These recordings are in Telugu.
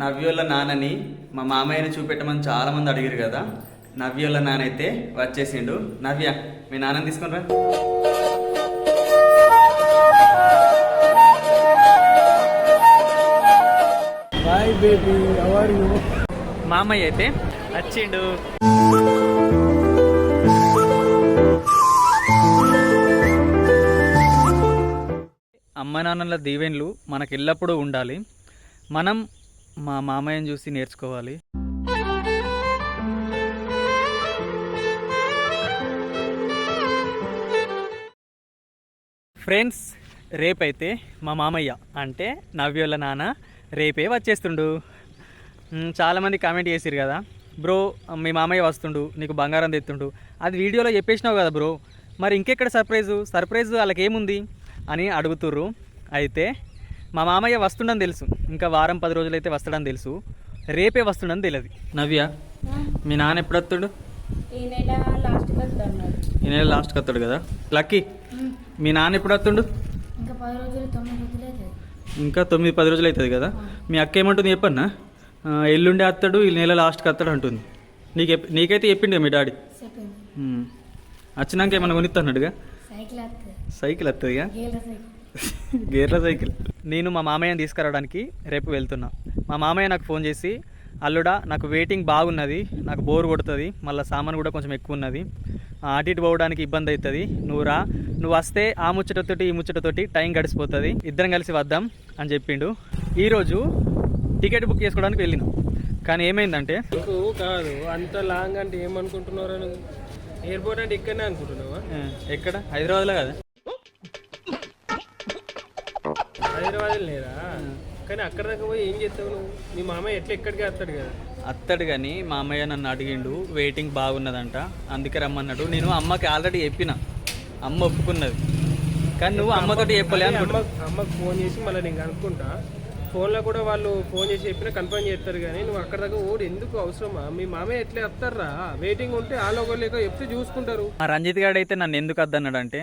నవ్యోళ్ళ నాన్నని మా మామయ్యని చూపెట్టమని చాలా మంది అడిగారు కదా. నవ్యోళ్ళ నాన్న అయితే వచ్చేసిండు. నవ్య, మీ నాన్నని తీసుకుని రా. Hi baby, how are you? మామయ్య అయితే వచ్చిండు. అమ్మ నాన్నల దీవెన్లు మనకు ఎల్లప్పుడూ ఉండాలి. మనం మా మామయ్యని చూసి నేర్చుకోవాలి. ఫ్రెండ్స్, రేపైతే మా మామయ్య అంటే నవ్యోళ్ళ నాన్న రేపే వచ్చేస్తుండు. చాలామంది కామెంట్ చేసిరు కదా, బ్రో మీ మామయ్య వస్తుండు, నీకు బంగారం తెస్తుండు. అది వీడియోలో చెప్పేసినావు కదా బ్రో, మరి ఇంకెక్కడ సర్ప్రైజు వాళ్ళకి ఏముంది అని అడుగుతుర్రు. అయితే మా మామయ్య వస్తుండని తెలుసు, ఇంకా వారం 10 రోజులైతే వస్తాడని తెలుసు, రేపే వస్తుండని తెలియదు. నవ్య, మీ నాన్న ఎప్పుడు వస్తాడు? ఈ నెల లాస్ట్కి వస్తాడు కదా. లక్కీ, మీ నాన్న ఎప్పుడు వస్తుండు? ఇంకా 10 రోజులు 9 రోజులు అవుతుంది. ఇంకా 9-10 రోజులు అవుతుంది కదా. మీ అక్క ఏమంటుంది చెప్పన్నా? ఎల్లుండే వస్తాడు, ఈ నెల లాస్ట్కి వస్తాడు అంటుంది. నీకైతే చెప్పిండు మీ డాడీ. వచ్చినాక ఏమన్నా కొనిస్తున్నాడుగా? సైకిల్ వస్తుందిగా, గేర్ల సైకిల్. నేను మా మామయ్యని తీసుకురావడానికి రేపు వెళ్తున్నా. మా మామయ్య నాకు ఫోన్ చేసి, అల్లుడా నాకు వెయిటింగ్ బాగున్నది, నాకు బోర్ కొడుతుంది, మళ్ళీ సామాన్ కూడా కొంచెం ఎక్కువ ఉన్నది, అటు ఇటు పోవడానికి ఇబ్బంది అవుతుంది, నువ్వు వస్తే ఆ ముచ్చటతోటి ఈ ముచ్చటతోటి టైం గడిచిపోతుంది, ఇద్దరం కలిసి వద్దాం అని చెప్పిండు. ఈరోజు టికెట్ బుక్ చేసుకోవడానికి వెళ్ళిన, కానీ ఏమైందంటే కాదు అంత లాంగ్ అంటే ఏమనుకుంటున్నారా నువ్వు? ఎయిర్పోర్ట్ అంటే ఇక్కడనే అనుకుంటున్నావా? ఎక్కడ? హైదరాబాద్లో కదా. హైదరాబాద్ లేరా? కానీ అక్కడ దాకా పోయి ఏం చేస్తావు నువ్వు? మీ మామయ్య ఎక్కడికి వస్తాడు కదా. అత్తడు కానీ మామయ్య నన్ను అడిగిండు, వెయిటింగ్ బాగున్నదంట, అందుకే రమ్మన్నాడు. నేను అమ్మకి ఆల్రెడీ చెప్పిన, అమ్మ ఒప్పుకున్నది, కానీ నువ్వు అమ్మతోటి చెప్పలే అనుకుంటా. అమ్మకి ఫోన్ చేసి మళ్ళీ నేను అనుకుంటా, ఫోన్లో కూడా వాళ్ళు ఫోన్ చేసి చెప్పినా కన్ఫర్మ్ చేస్తారు. కానీ నువ్వు అక్కడ దాకా ఓడి ఎందుకు అవసరమా? మీ మామయ్య ఎట్లా వస్తారా? వెయిటింగ్ ఉంటే ఆలోగలేక చెప్తే చూసుకుంటారు. మా రంజిత్ గారు అయితే నన్ను ఎందుకు వద్దన్నాడు అంటే,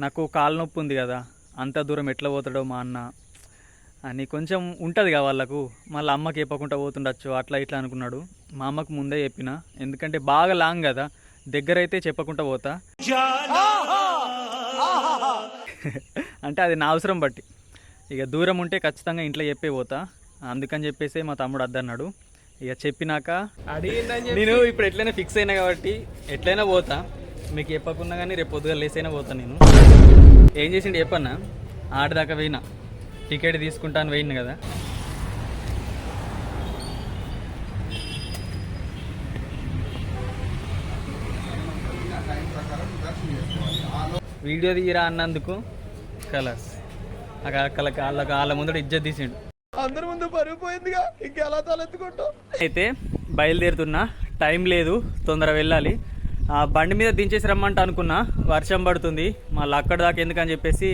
నాకు కాలు నొప్పి ఉంది కదా, అంత దూరం ఎట్లా పోతాడో మా అన్న అని కొంచెం ఉంటుంది కదా వాళ్ళకు, మళ్ళీ అమ్మకి చెప్పకుండా పోతుండొచ్చు అట్లా ఇట్లా అనుకున్నాడు. మా అమ్మకు ముందే చెప్పిన, ఎందుకంటే బాగా లాంగ్ కదా, దగ్గర అయితే చెప్పకుండా పోతా అంటే అది నా అవసరం బట్టి, ఇక దూరం ఉంటే ఖచ్చితంగా ఇంట్లో చెప్పే పోతా, అందుకని చెప్పేసి మా తమ్ముడు వద్దన్నాడు. ఇక చెప్పినాక నేను ఇప్పుడు ఎట్లయినా ఫిక్స్ అయినా కాబట్టి ఎట్లయినా పోతా, మీకు చెప్పకుండా కానీ రేపు పొద్దుగా లేసైనా పోతా. నేను ఏం చేసిండు చెప్పన్నా, ఆడదాకా పోయినా, టికెట్ తీసుకుంటాను పోయింది కదా. వీడియో తీయరా అన్నందుకు కలర్స్ వాళ్ళ ముందర ఇజ్జత్ తీసిండు, అందరి ముందు పరిగిపోయిందిగా, ఇంకెలా తలెత్తుకుంటావు. అయితే బయలుదేరుతున్నా, టైం లేదు, తొందర వెళ్ళాలి. ఆ బండి మీద దించేసి రమ్మంట అనుకున్నా, వర్షం పడుతుంది, మళ్ళీ అక్కడ దాకా ఎందుకని చెప్పేసి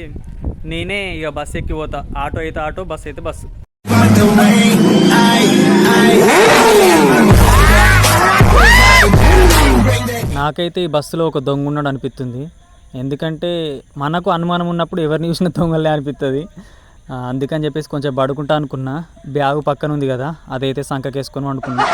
నేనే ఇక బస్సు ఎక్కి పోతా. ఆటో అయితే ఆటో, బస్సు అయితే బస్సు. నాకైతే ఈ బస్సులో ఒక దొంగ ఉన్నాడు అనిపిస్తుంది, ఎందుకంటే మనకు అనుమానం ఉన్నప్పుడు ఎవరిని చూసిన దొంగలే అనిపిస్తుంది. అందుకని చెప్పేసి కొంచెం పడుకుంటా అనుకున్నా, బ్యాగు పక్కన ఉంది కదా, అదైతే సంకకేసుకొని అనుకున్నా.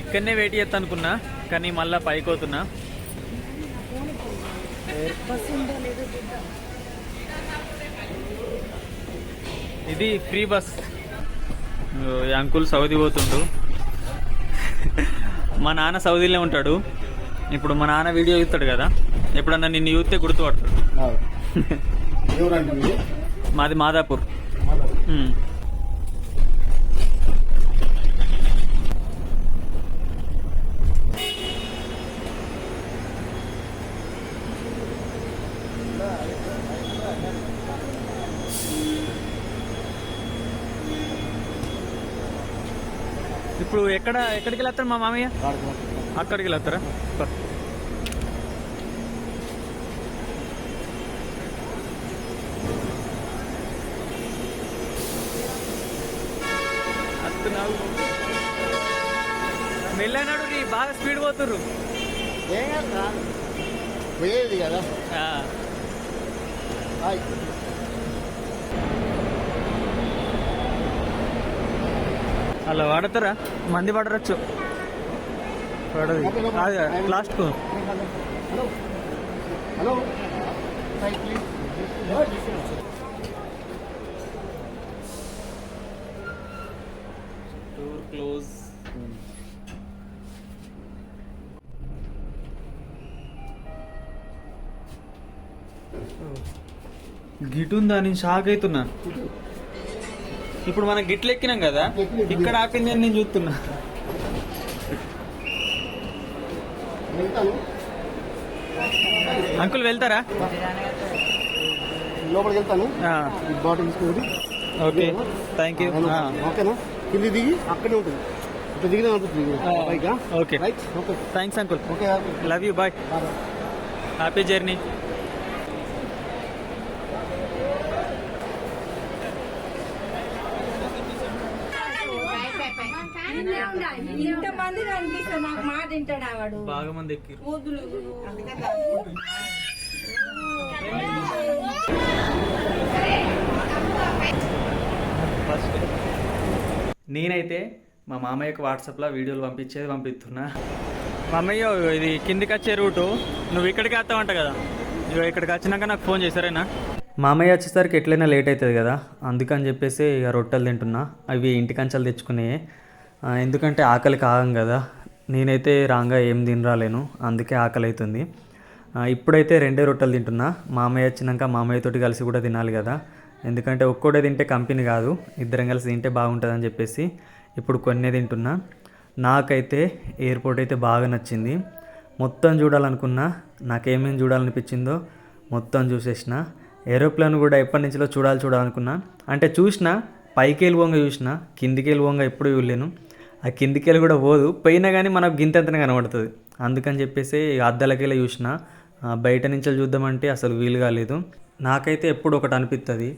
ఇక్కడనే వెయిట్ చేస్తా అనుకున్నా, కానీ మళ్ళీ పైకి పోతున్నా. ఇది ఫ్రీ బస్. అంకుల్ సౌదీ పోతుండు, మా నాన్న సౌదీలో ఉంటాడు. ఇప్పుడు మా నాన్న వీడియో చూస్తాడు కదా, ఎప్పుడన్నా నిన్ను చూస్తే గుర్తుపడతాడు. మాది మాదాపూర్. ఇప్పుడు ఎక్కడికి వెళ్ళొస్తారు మా మామయ్య? అక్కడికి వెళ్ళొస్తారా? మెల్లనాడు నీ బాగా స్పీడ్ పోతుర్రు. పోయేది కదా. అలా వాడతారా? మంది పడరచ్చు. పడదు లాస్ట్కు. Hello hello door close. Git ఉందా? నేను షాక్ అవుతున్నా. ఇప్పుడు మనం గిట్లు ఎక్కినాం కదా, ఇక్కడ ఆపింది అని నేను చూస్తున్నా. అంకుల్ వెళ్తారా? లోపలికి వెళ్తాను. బాటిల్ తీసుకుంటుంది. Okay, thank you. ఓకేనా? కింది దిగి అక్కడే ఉంటుంది. ఇక్కడ దిగినా ఉంటుంది పైగా. Okay, okay, thanks uncle. Okay, love you, bye. Happy journey. ఇంతమంది కనిపిస్తా నాకు మాట వింటాడు ఆవాడు. బాగా మంది ఎక్కిరు. నేనైతే మా మామయ్యకు వాట్సాప్లో వీడియోలు పంపిస్తున్నా. మామయ్య, ఇది కిందికి వచ్చే రూటు, నువ్వు ఇక్కడికి వస్తావంట కదా, ఇక్కడికి వచ్చినాక నాకు ఫోన్ చేశారేనా? మామయ్య వచ్చేసరికి ఎట్లయినా లేట్ అవుతుంది కదా, అందుకని చెప్పేసి ఇక రొట్టెలు తింటున్నా. అవి ఇంటికంచాలు తెచ్చుకునే, ఎందుకంటే ఆకలి కాగం కదా. నేనైతే రాంగా ఏం తినరాలేను, అందుకే ఆకలి అవుతుంది. ఇప్పుడైతే 2 రొట్టెలు తింటున్నా. మామయ్య వచ్చినాక మామయ్యతోటి కలిసి కూడా తినాలి కదా, ఎందుకంటే ఒక్కడే తింటే కంపెనీ కాదు, ఇద్దరం కలిసి తింటే బాగుంటుందని చెప్పేసి ఇప్పుడు కొన్నే తింటున్నా. నాకైతే ఎయిర్పోర్ట్ అయితే బాగా నచ్చింది. మొత్తం చూడాలనుకున్నా, నాకేమేమి చూడాలనిపించిందో మొత్తం చూసేసిన. ఏరోప్లేన్ కూడా ఎప్పటి నుంచిలో చూడాలనుకున్నా, అంటే చూసిన, పైకి వెళ్ళిపోంగా చూసిన, కిందికి వెళ్ళిపోంగా ఎప్పుడు చూడలేను. ఆ కిందికి వెళ్ళి కూడా పోదు, పోయినా కానీ మనకు గింతెంతనే కనబడుతుంది. అందుకని చెప్పేసి అద్దలకెళ్ళి చూసిన, బయట నుంచి చూద్దామంటే అసలు వీలు కాలేదు. నాకైతే ఎప్పుడు ఒకటి అనిపిస్తుంది,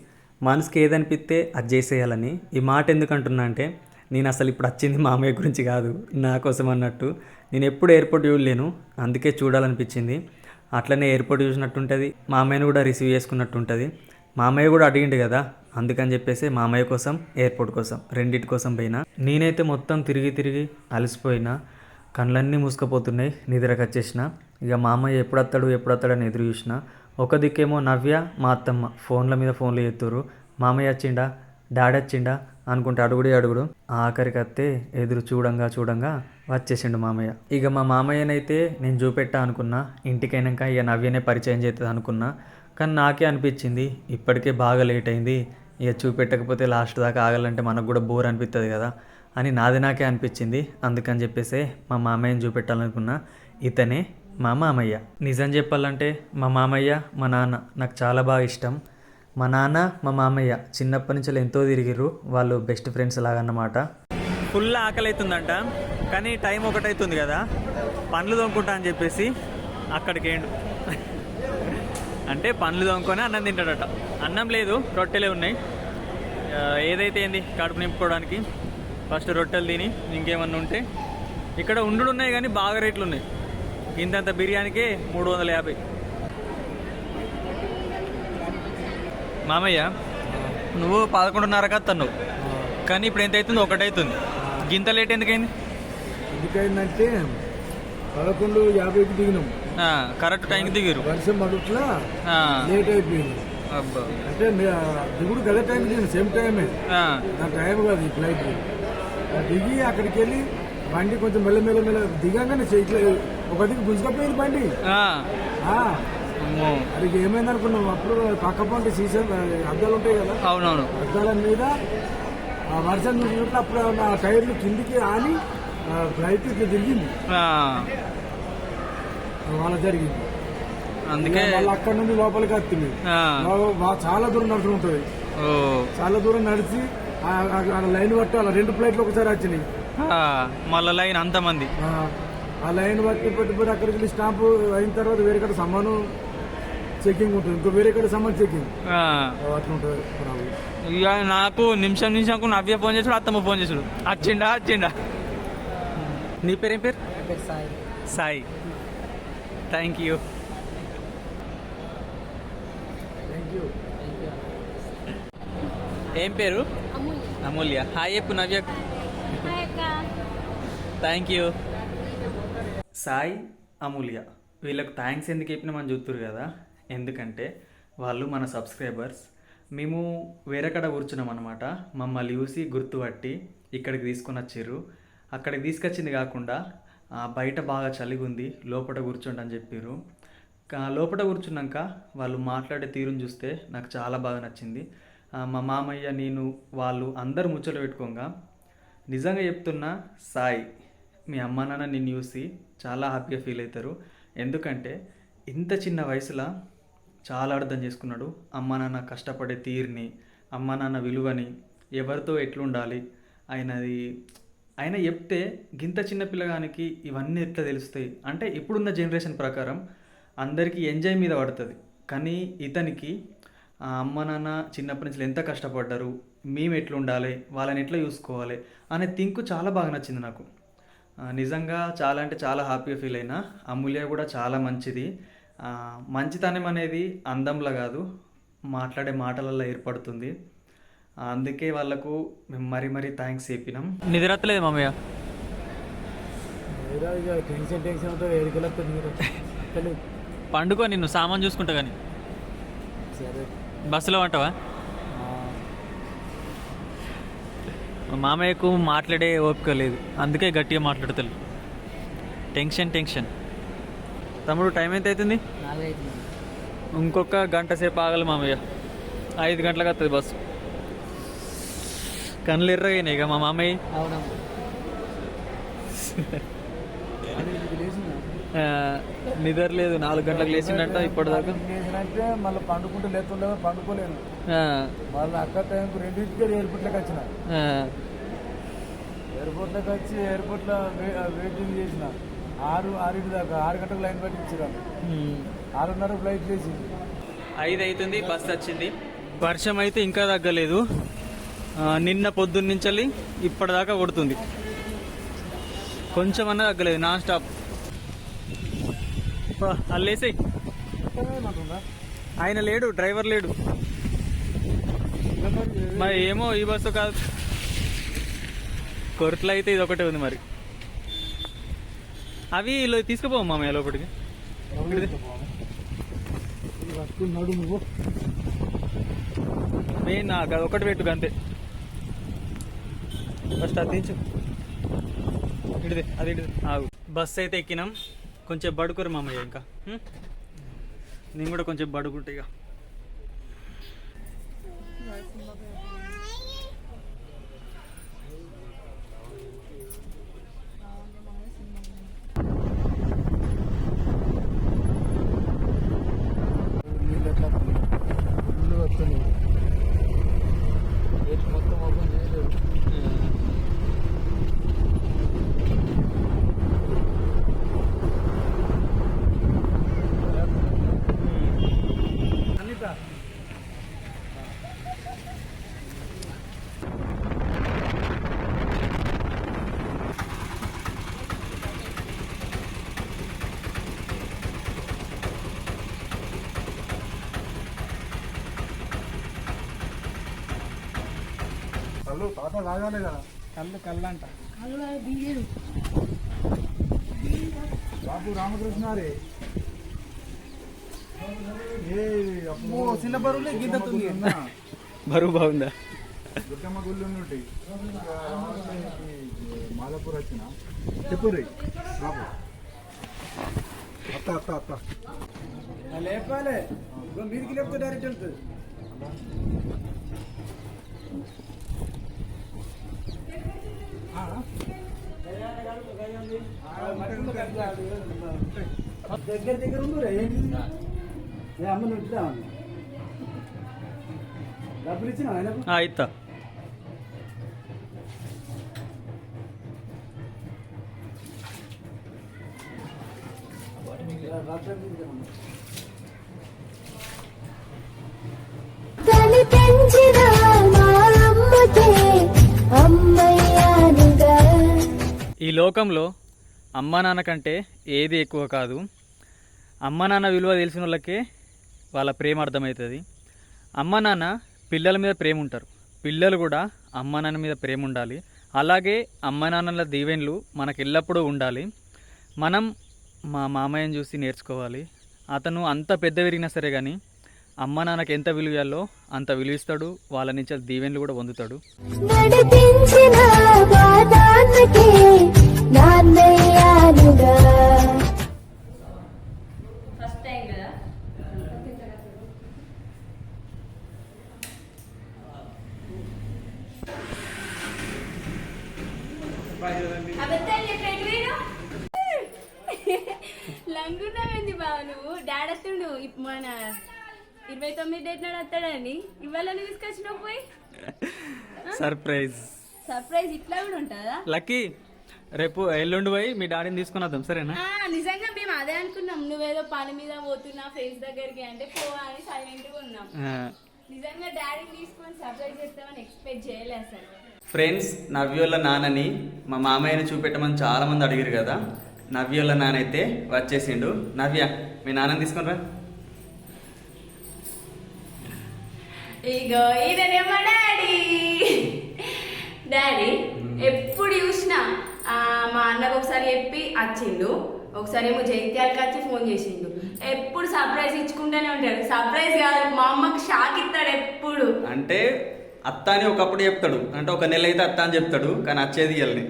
మనసుకి ఏదనిపిస్తే అది చేసేయాలని. ఈ మాట ఎందుకు అంటున్నా అంటే, నేను అసలు ఇప్పుడు వచ్చింది మామయ్య గురించి కాదు, నా కోసం అన్నట్టు. నేను ఎప్పుడు ఎయిర్పోర్ట్ చూడలేను, అందుకే చూడాలనిపించింది. అట్లనే ఎయిర్పోర్ట్ చూసినట్టుంటుంది, మామయ్యను కూడా రిసీవ్ చేసుకున్నట్టు ఉంటుంది. మామయ్య కూడా అడిగిండు కదా, అందుకని చెప్పేసి మామయ్య కోసం, ఎయిర్పోర్ట్ కోసం, రెండింటి కోసం పోయినా. నేనైతే మొత్తం తిరిగి అలసిపోయినా, కళ్ళన్నీ మూసుకుపోతున్నాయి, నిద్రకు వచ్చేసిన. ఇక మామయ్య ఎప్పుడు వస్తాడని ఎదురు చూసిన. ఒక దిక్కేమో నవ్య, మా అత్తమ్మ ఫోన్లు చేస్తుర్రు. మామయ్య వచ్చిండా, డాడీ వచ్చిండా అనుకుంటే అడుగుడు. ఆఖరికి వస్తే ఎదురు చూడంగా వచ్చేసిండు మామయ్య. ఇక మా మామయ్యనైతే నేను చూపెట్టా అనుకున్నా, ఇంటికైనాక ఇక నవ్యనే పరిచయం చేస్తుంది అనుకున్నా. కానీ నాకే అనిపించింది ఇప్పటికే బాగా లేట్ అయింది, ఇక చూపెట్టకపోతే లాస్ట్ దాకా ఆగాలంటే మనకు కూడా బోర్ అనిపిస్తుంది కదా అని నాకే అనిపించింది. అందుకని చెప్పేసి మా మామయ్యని చూపెట్టాలనుకున్నా. ఇతనే మా మామయ్య. నిజం చెప్పాలంటే మా మామయ్య, మా నాన్న నాకు చాలా బాగా ఇష్టం. మా నాన్న, మా మామయ్య చిన్నప్పటి నుంచి ఎంతో తిరిగిర్రు, వాళ్ళు బెస్ట్ ఫ్రెండ్స్ లాగా అన్నమాట. ఫుల్ ఆకలి అవుతుందంట, కానీ టైం 1 అవుతుంది కదా, పండ్లు తోముకుంటా అని చెప్పేసి అక్కడికి ఏండు. అంటే పండ్లు తోముకొని అన్నం తింటాడట. అన్నం లేదు, రొట్టెలే ఉన్నాయి. ఏదైతే ఏంది కడుపు నింపుకోవడానికి ఫస్ట్ రొట్టెలు తిని ఇంకేమన్నా ఉంటే. ఇక్కడ ఉన్నాయి కానీ బాగా రేట్లు ఉన్నాయి. ఇంతంత బిర్యానీకే 350. మామయ్య, నువ్వు 11:30కి వస్తున్నావు, కానీ ఇప్పుడు ఎంత అవుతుంది? 1 అవుతుంది. గింత లేట్ ఎందుకైంది? ఎందుకైందంటే 11:50కి దిగినాం, కరెక్ట్ టైంకి దిగిరు. వర్షం పడుట్లా లేట్ అయిపోయింది. అంటే దిగుడు కదా టైం దిగిన, సేమ్ టైమే, నా టైం కాదు ఈ ఫ్లైట్. దిగి అక్కడికి వెళ్ళి బండి కొంచెం మెల్ల దిగంగానే ఇట్లా ఒక దిక్కు గుంజుకపోయింది బండి. అది ఏమైంది అనుకున్నాం అప్పుడు పక్క పంట సీజన్ అద్దాలు ఉంటాయి కదా. అవునవును. అద్దాల మీద వర్షం చూసినట్లు అప్పుడు ఆ టైర్లు కిందికి ఆని ఫ్లైట్ ఇట్లా తిరిగింది. వాళ్ళ జరిగింది. అందుకే వాళ్ళు అక్కడ నుండి లోపలికి వస్తుంది. చాలా దూరం నడుచు ఉంటుంది. చాలా దూరం నడిచి లైన్ పట్టి అలా 2 ఫ్లైట్లు ఒకసారి వచ్చినాయి. మళ్ళా లైన్ అంతమంది ఆ లైన్ పట్టి అక్కడికి వెళ్ళి స్టాంప్ అయిన తర్వాత వేరే కడ సమానం చెకింగ్ ఉంటుంది. ఇంకో వేరే కడ సమాన్ చెకింగ్ అట్లా ఉంటుంది. ఇక నాకు నిమిషం నవ్య ఫోన్ చేసాడు, అత్తమ్మ ఫోన్ చేసాడు. వచ్చిండా. నీ పేరేం పేరు? సాయి. Thank you. ఏం పేరు? అమూల్య. హాయ్ చెప్పు నవ్య. Thank you. సాయి, అమూల్య వీళ్ళకు థ్యాంక్స్ ఎందుకు చెప్పినామని చూస్తున్నారు కదా. ఎందుకంటే వాళ్ళు మన సబ్స్క్రైబర్స్. మేము వేరే కడ కూర్చున్నాం అనమాట. మమ్మల్ని చూసి గుర్తుపట్టి ఇక్కడికి తీసుకొని వచ్చారు. అక్కడికి తీసుకొచ్చింది కాకుండా బయట బాగా చలిగుంది, లోపల కూర్చోండి అని చెప్పారు. లోపల కూర్చున్నాక వాళ్ళు మాట్లాడే తీరుని చూస్తే నాకు చాలా బాగా నచ్చింది. మా మామయ్య, నేను, వాళ్ళు అందరు ముచ్చట పెట్టుకోగా నిజంగా చెప్తున్నా, సాయి మీ అమ్మ నాన్న నిన్ను చూసి చాలా హ్యాపీగా ఫీల్ అవుతారు. ఎందుకంటే ఇంత చిన్న వయసులో చాలా అర్థం చేసుకున్నాడు అమ్మ నాన్న కష్టపడే తీరుని, అమ్మ నాన్న విలువని, ఎవరితో ఎట్లుండాలి ఆయన చెప్తే గింత చిన్న పిల్లగానికి ఇవన్నీ ఎట్లా తెలుస్తాయి అంటే ఇప్పుడున్న జనరేషన్ ప్రకారం అందరికీ ఎంజాయ్ మీద పడుతుంది. కానీ ఇతనికి అమ్మ నాన్న చిన్నప్పటి నుంచి ఎంత కష్టపడ్డారు, మేము ఎట్లుండాలి, వాళ్ళని ఎట్లా చూసుకోవాలి అనే థింక్ చాలా బాగా నచ్చింది నాకు. నిజంగా చాలా అంటే చాలా హ్యాపీగా ఫీల్ అయినా. అమూల్య కూడా చాలా మంచిది. మంచితనం అనేది అందంలో కాదు, మాట్లాడే మాటలలో ఏర్పడుతుంది. అందుకే వాళ్ళకు మేము మరీ థ్యాంక్స్ చెప్పినాం. నిద్రలేదు మామయ్య. పండుకో, నిన్ను సామాన్ చూసుకుంటా కానీ. బస్సులో ఉంటావా? మా మామయ్యకు మాట్లాడే ఓపిక లేదు, అందుకే గట్టిగా మాట్లాడతాడు. టెన్షన్. తమ్ముడు టైం ఎంత అవుతుంది? ఇంకొక గంట సేపు ఆగలి మామయ్య. 5 గంటలకు వస్తుంది బస్సు. కళ్ళు ఎర్రగైనాయి ఇక మా మామయ్య. నిద్ర లేదు, 4 గంటలకు లేచిండట ఇప్పటిదాకా. మళ్ళీ పండుకుంటే లేకుండా పండుకోలేను. మళ్ళీ అక్కడ టైంకు 2 ఎయిర్పోర్ట్లోకి వచ్చిన. ఎయిర్పోర్ట్లోకి వచ్చి ఎయిర్పోర్ట్లో వెయిటింగ్ చేసిన 6 దాకా. 6 గంటలకు లైన్ పెట్టి ఇచ్చారు. 6:30 ఫ్లైట్ లేచింది. 5 అవుతుంది, బస్సు వచ్చింది. వర్షం అయితే ఇంకా తగ్గలేదు. నిన్న పొద్దున్న నుంచి ఇప్పటిదాకా కొడుతుంది. కొంచెం అన్నా తగ్గలేదు, నాన్ స్టాప్. అల్లేసాయి. ఆయన లేడు, డ్రైవర్ లేడు. మరి ఏమో ఈ బస్సు కాదు, కొరట్లో అయితే ఇది ఒకటే ఉంది. మరి అవి తీసుకుపోవు మామయ్య లోపలికి. మెయిన్ నాకు అది ఒకటి పెట్టుకు అంతే. ఫస్ట్ అది దించు, అది ఆగు. బస్సు అయితే ఎక్కినాం. కొంచెం బడుకోరు మామయ్య. ఇంకా నేను కూడా కొంచెం బడుకుంటా ఇక. మొత్తం ఓపెన్ చేయలేదు. కళ్ళు తాత కాగానే కదా. కళ్ళు అంట. బాబు రామకృష్ణ రే. చిన్న బరువులే గీత బరువు బాగుందా? దుర్గమ్మ గుళ్ళు ఉంటాయి. మాదాపూర్ వచ్చిన చెప్పు రే అత్త అత్త అత్త లేపాలే మీదికి లేపితే డైరెక్ట్ వెళ్తుంది దగ్గర దగ్గర ఉండు ఏంటి అమ్మ నుంచుదా డబ్బులు ఇచ్చిన ఆయనకు ఇస్తా. ఈ లోకంలో అమ్మా నాన్న కంటే ఏది ఎక్కువ కాదు. అమ్మ నాన్న విలువ తెలిసిన వాళ్ళకే వాళ్ళ ప్రేమ అర్థమవుతుంది. అమ్మ నాన్న పిల్లల మీద ప్రేమ ఉంటారు, పిల్లలు కూడా అమ్మ నాన్న మీద ప్రేమ ఉండాలి. అలాగే అమ్మ నాన్నల దీవెనలు మనకు ఎల్లప్పుడూ ఉండాలి. మనం మా మామయ్యని చూసి నేర్చుకోవాలి. అతను అంత పెద్ద విరిగినా సరే కానీ అమ్మ నాన్నకి ఎంత విలువలో అంత విలువిస్తాడు, వాళ్ళ నుంచి దీవెనలు కూడా పొందుతాడు. ఫస్ట్ టైం కదా. అబద్ధాలు చెప్పేది వీడు. లంగున్నావేంది బావ నువ్వు? డాడీ వస్తుండు మన 29 డేట్ నాడు వస్తాడని ఇవాళ తీసుకొచ్చినావు పోయి. సర్ప్రైజ్ సర్ప్రైజ్ ఇట్లా కూడా ఉంటుందా? లక్కీ, రేపు ఎల్లుండి పోయి మీ డాడీని తీసుకుని వద్దాం, సరేనా? నిజంగా మేము అదే అనుకున్నాం. నువ్వేదో పని మీద పోతున్నా ఫ్రెండ్స్ దగ్గరికి అంటే పోవా అని సైలెంట్ గా ఉన్నాం. నిజంగా డాడీని తీసుకొని సర్ప్రైజ్ చేస్తామని ఎక్స్పెక్ట్ చేయలేదు అసలు. ఫ్రెండ్స్, నవ్యోళ్ళ నాన్నని మా మామయ్యని చూపెట్టమని చాలా మంది అడిగారు కదా. నవ్యోళ్ళ నాన్న అయితే వచ్చేసిండు. నవ్య, మీ నాన్నని తీసుకొని రా. ఇగో ఇదనే మా డాడీ. డాడీ ఎప్పుడు చూసినా మా అన్నకు ఒకసారి చెప్పి వచ్చిండు, ఒకసారి ఏమో జైత్యాలకి వచ్చి ఫోన్ చేసిండు. ఎప్పుడు సర్ప్రైజ్ ఇచ్చుకుంటూనే ఉంటాడు. సర్ప్రైజ్ కాదు, మా అమ్మకి షాక్ ఇస్తాడు ఎప్పుడు. అంటే అత్త అని ఒకప్పుడు చెప్తాడు, అంటే ఒక నెల అయితే అత్త అని చెప్తాడు, కానీ వచ్చేది ఇయ్యాలని.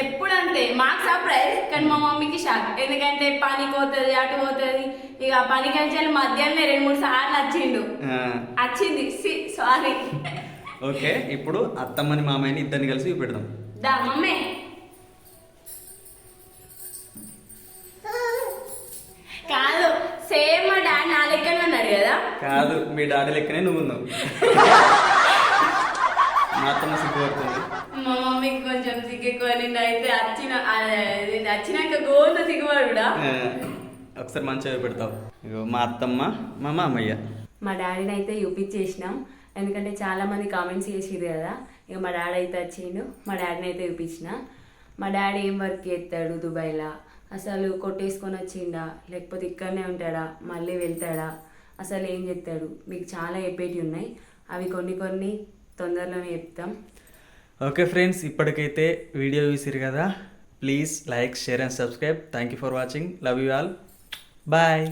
ఎప్పుడు అంతే, మాకు సర్ప్రైజ్ కానీ మా మమ్మీకి షాక్. ఎందుకంటే పనికి పోతుంది, అటు పోతుంది. ఇక పనికి వచ్చి మధ్యాహ్నం 2-3 సార్లు వచ్చింది. సారీ. ఓకే, ఇప్పుడు అత్తమ్మని మామయ్యని ఇద్దరిని కలిసి పెడదాం. దా మమ్మీ. కాదు, సేమ్ మా డాడీ నా లెక్కనే ఉన్నాడు కదా. కాదు, మీ డాడీ లెక్కనే నువ్వు ఉన్నావు. మా అత్తమ్మ సిగ్గుపడుతుంది. మా మమ్మీకి కొంచెం సిగ్గుకొని అయితే వచ్చినాక గోంత సిగ్గుపడుడా. ఒకసారి మంచిగా పెడతావు. ఇగో మా అత్తమ్మ, మా మామయ్య. మా డాడీని అయితే చూపించేసినాం, ఎందుకంటే చాలా మంది కామెంట్స్ చేసిరు కదా. ఇక మా డాడీ అయితే వచ్చిండు, మా డాడీని అయితే చూపించిన. మా డాడీ ఏం వర్క్ చేస్తాడు దుబాయ్లో, అసలు కొట్టేసుకొని వచ్చిండా లేకపోతే ఇక్కడనే ఉంటాడా, మళ్ళీ వెళ్తాడా, అసలు ఏం చెప్తాడు, మీకు చాలా చెప్పేటివి ఉన్నాయి. అవి కొన్ని తొందరలోనే చెప్తాం. ఓకే ఫ్రెండ్స్, ఇప్పటికైతే వీడియో చూసిరు కదా. Please like, share and subscribe. Thank you for watching. Love you all. Bye.